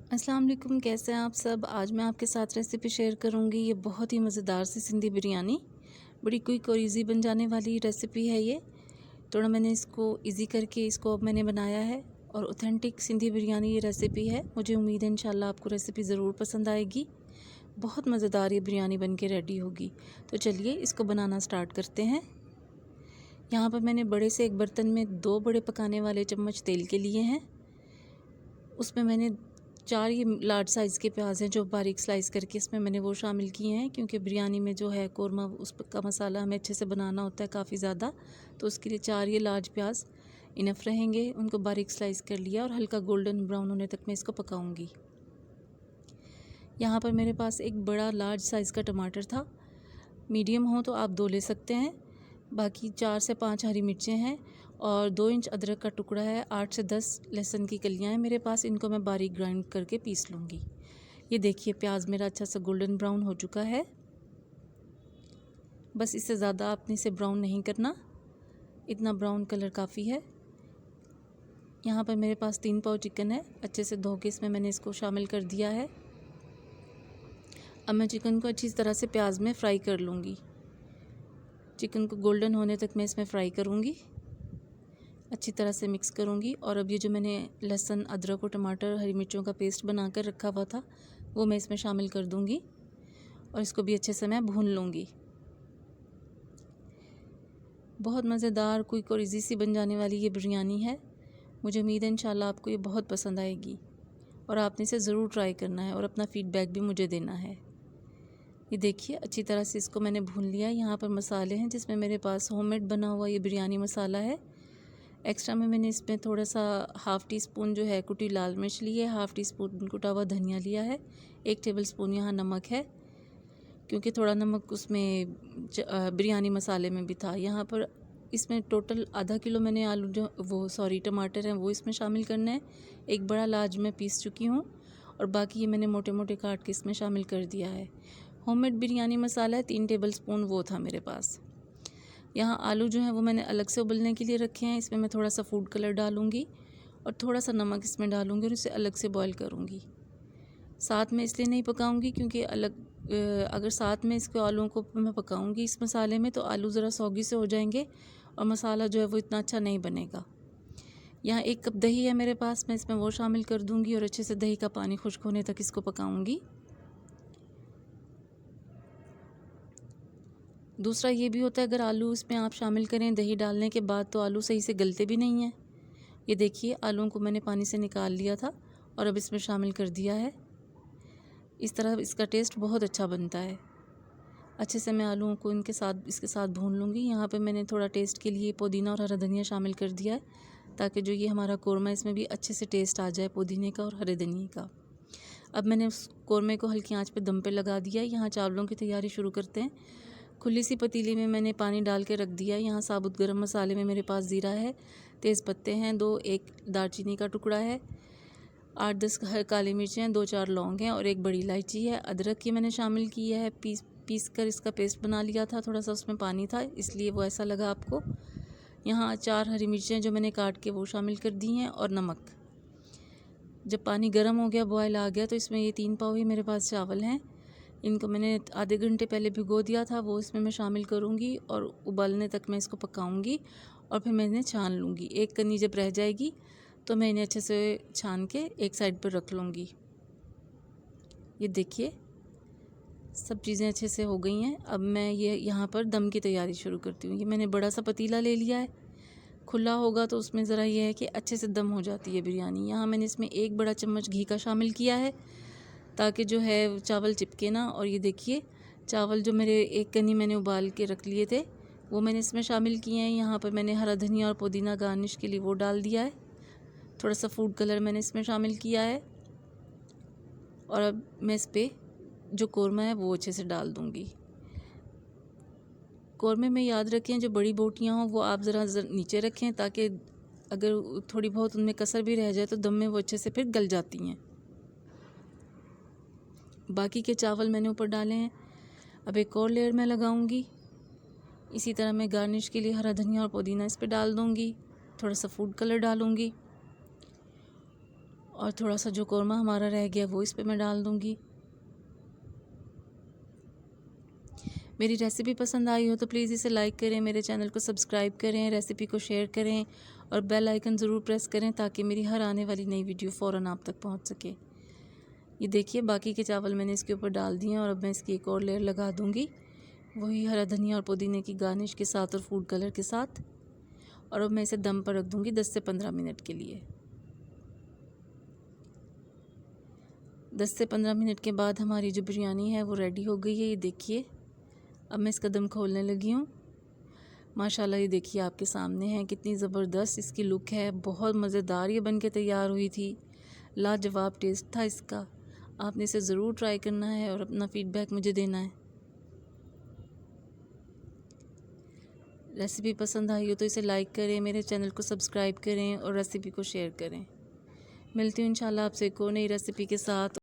अस्सलाम वालेकुम, कैसे हैं आप सब। आज मैं आपके साथ रेसिपी शेयर करूंगी। ये बहुत ही मज़ेदार सी सिंधी बिरयानी, बड़ी क्विक और इजी बन जाने वाली रेसिपी है। ये थोड़ा मैंने इसको इजी करके इसको अब मैंने बनाया है और ऑथेंटिक सिंधी बिरयानी ये रेसिपी है। मुझे उम्मीद है इंशाल्लाह आपको रेसिपी ज़रूर पसंद आएगी। बहुत मज़ेदार ये बिरयानी बन के रेडी होगी। तो चलिए इसको बनाना स्टार्ट करते हैं। यहाँ पर मैंने बड़े से एक बर्तन में 2 बड़े पकाने वाले चम्मच तेल के लिए हैं। उसमें मैंने 4 ये लार्ज साइज़ के प्याज हैं जो बारीक स्लाइस करके इसमें मैंने वो शामिल किए हैं, क्योंकि बिरयानी में जो है कोरमा उस का मसाला हमें अच्छे से बनाना होता है काफ़ी ज़्यादा। तो उसके लिए 4 ये लार्ज प्याज इनफ रहेंगे। उनको बारीक स्लाइस कर लिया और हल्का गोल्डन ब्राउन होने तक मैं इसको पकाऊंगी। यहाँ पर मेरे पास एक बड़ा लार्ज साइज़ का टमाटर था, मीडियम हो तो आप 2 ले सकते हैं। बाकी 4 से 5 हरी मिर्चें हैं और 2 इंच अदरक का टुकड़ा है। 8 से 10 लहसुन की कलियां हैं मेरे पास, इनको मैं बारीक ग्राइंड करके पीस लूँगी। ये देखिए प्याज मेरा अच्छा सा गोल्डन ब्राउन हो चुका है। बस इससे ज़्यादा आपने इसे ब्राउन नहीं करना, इतना ब्राउन कलर काफ़ी है। यहाँ पर मेरे पास 3 पाव चिकन है, अच्छे से धो के इसमें मैंने इसको शामिल कर दिया है। अब मैं चिकन को अच्छी तरह से प्याज में फ्राई कर लूँगी। चिकन को गोल्डन होने तक मैं इसमें फ्राई करूँगी, अच्छी तरह से मिक्स करूँगी। और अब ये जो मैंने लहसुन अदरक और टमाटर हरी मिर्चों का पेस्ट बनाकर रखा हुआ था वो मैं इसमें शामिल कर दूँगी और इसको भी अच्छे से मैं भून लूँगी। बहुत मज़ेदार क्विक और इजी सी बन जाने वाली ये बिरयानी है। मुझे उम्मीद है इंशाल्लाह आपको ये बहुत पसंद आएगी और आपने इसे ज़रूर ट्राई करना है और अपना फ़ीडबैक भी मुझे देना है। ये देखिए अच्छी तरह से इसको मैंने भून लिया। यहाँ पर मसाले हैं जिसमें मेरे पास होममेड बना हुआ ये बिरयानी मसाला है। एक्स्ट्रा में मैंने इसमें थोड़ा सा हाफ़ टी स्पून जो है कुटी लाल मिर्च ली है, हाफ़ टी स्पून कुटा हुआ धनिया लिया है, 1 टेबल स्पून यहाँ नमक है, क्योंकि थोड़ा नमक उसमें बिरयानी मसाले में भी था। यहाँ पर इसमें टोटल आधा किलो मैंने आलू टमाटर हैं वो इसमें शामिल करना है। एक बड़ा लार्ज मैं पीस चुकी हूँ और बाकी ये मैंने मोटे मोटे काट के इसमें शामिल कर दिया है। होममेड बिरयानी मसाला है, 3 टेबल स्पून वो था मेरे पास। यहाँ आलू जो हैं वो मैंने अलग से उबलने के लिए रखे हैं। इसमें मैं थोड़ा सा फूड कलर डालूँगी और थोड़ा सा नमक इसमें डालूँगी और इसे अलग से बॉईल करूँगी। साथ में इसलिए नहीं पकाऊँगी क्योंकि अगर साथ में इसके आलूओं को मैं पकाऊँगी इस मसाले में तो आलू ज़रा सौगी से हो जाएंगे और मसाला जो है वो इतना अच्छा नहीं बनेगा। यहाँ 1 कप दही है मेरे पास, मैं इसमें वो शामिल कर दूँगी और अच्छे से दही का पानी खुश्क होने तक इसको पकाऊँगी। दूसरा ये भी होता है अगर आलू इसमें आप शामिल करें दही डालने के बाद तो आलू सही से गलते भी नहीं हैं। ये देखिए आलूओं को मैंने पानी से निकाल लिया था और अब इसमें शामिल कर दिया है। इस तरह इसका टेस्ट बहुत अच्छा बनता है। अच्छे से मैं आलूओं को इसके साथ भून लूँगी। यहाँ पे मैंने थोड़ा टेस्ट के लिए पुदीना और हरा धनिया शामिल कर दिया है ताकि जो ये हमारा कोरमा इसमें भी अच्छे से टेस्ट आ जाए पुदीने का और हरे धनिए का। अब मैंने उस कोरमे को हल्की आंच पे दम पे लगा दिया है। यहाँ चावलों की तैयारी शुरू करते हैं। खुली सी पतीली में मैंने पानी डाल के रख दिया। यहाँ साबुत गरम मसाले में मेरे पास ज़ीरा है, तेज़ पत्ते हैं 2, 1 दालचीनी का टुकड़ा है, 8-10 काली मिर्चें हैं, 2-4 लौंग हैं और 1 बड़ी इलायची है। अदरक की मैंने शामिल की है, पीस कर इसका पेस्ट बना लिया था। थोड़ा सा उसमें पानी था इसलिए वो ऐसा लगा आपको। यहाँ 4 हरी मिर्चें जो मैंने काट के वो शामिल कर दी हैं और नमक। जब पानी गर्म हो गया, बॉयल आ गया, तो इसमें ये 3 पाव ही मेरे पास चावल हैं। इनको मैंने आधे घंटे पहले भिगो दिया था, वो इसमें मैं शामिल करूँगी और उबलने तक मैं इसको पकाऊँगी और फिर मैं इन्हें छान लूँगी। एक कनी जब रह जाएगी तो मैं इन्हें अच्छे से छान के एक साइड पर रख लूँगी। ये देखिए सब चीज़ें अच्छे से हो गई हैं। अब मैं ये यहाँ पर दम की तैयारी शुरू करती हूँ। ये मैंने बड़ा सा पतीला ले लिया है, खुला होगा तो उसमें ज़रा ये है कि अच्छे से दम हो जाती है बिरयानी। यहाँ मैंने इसमें 1 बड़ा चम्मच घी का शामिल किया है ताकि जो है चावल चिपके ना। और ये देखिए चावल जो मेरे एक कनी मैंने उबाल के रख लिए थे वो मैंने इसमें शामिल किए हैं। यहाँ पर मैंने हरा धनिया और पुदीना गार्निश के लिए वो डाल दिया है। थोड़ा सा फूड कलर मैंने इसमें शामिल किया है और अब मैं इस पर जो कोरमा है वो अच्छे से डाल दूँगी। कोरमे में याद रखें जो बड़ी बोटियाँ हों वो आप ज़रा नीचे रखें ताकि अगर थोड़ी बहुत उनमें कसर भी रह जाए तो दम में वो अच्छे से फिर गल जाती हैं। बाकी के चावल मैंने ऊपर डाले हैं। अब एक और लेयर मैं लगाऊंगी। इसी तरह मैं गार्निश के लिए हरा धनिया और पुदीना इस पर डाल दूंगी, थोड़ा सा फूड कलर डालूंगी और थोड़ा सा जो कौरमा हमारा रह गया वो इस पे मैं डाल दूँगी। मेरी रेसिपी पसंद आई हो तो प्लीज़ इसे लाइक करें, मेरे चैनल को सब्सक्राइब करें, रेसिपी को शेयर करें और बेल आइकन ज़रूर प्रेस करें ताकि मेरी हर आने वाली नई वीडियो फ़ौरन आप तक पहुंच सके। ये देखिए बाकी के चावल मैंने इसके ऊपर डाल दिए हैं और अब मैं इसकी एक और लेयर लगा दूँगी, वही हरा धनिया और पुदीने की गार्निश के साथ और फूड कलर के साथ। और अब मैं इसे दम पर रख दूँगी 10 से 15 मिनट के लिए। 10 से 15 मिनट के बाद हमारी जो बिरयानी है वो रेडी हो गई है। ये देखिए अब मैं इसका दम खोलने लगी हूँ। माशाल्लाह ये देखिए आपके सामने है, कितनी ज़बरदस्त इसकी लुक है, बहुत मज़ेदार ये बन के तैयार हुई थी। लाजवाब टेस्ट था इसका। आपने इसे ज़रूर ट्राई करना है और अपना फ़ीडबैक मुझे देना है। रेसिपी पसंद आई हो तो इसे लाइक करें, मेरे चैनल को सब्सक्राइब करें और रेसिपी को शेयर करें। मिलती हूँ इंशाल्लाह आपसे एक और नई रेसिपी के साथ।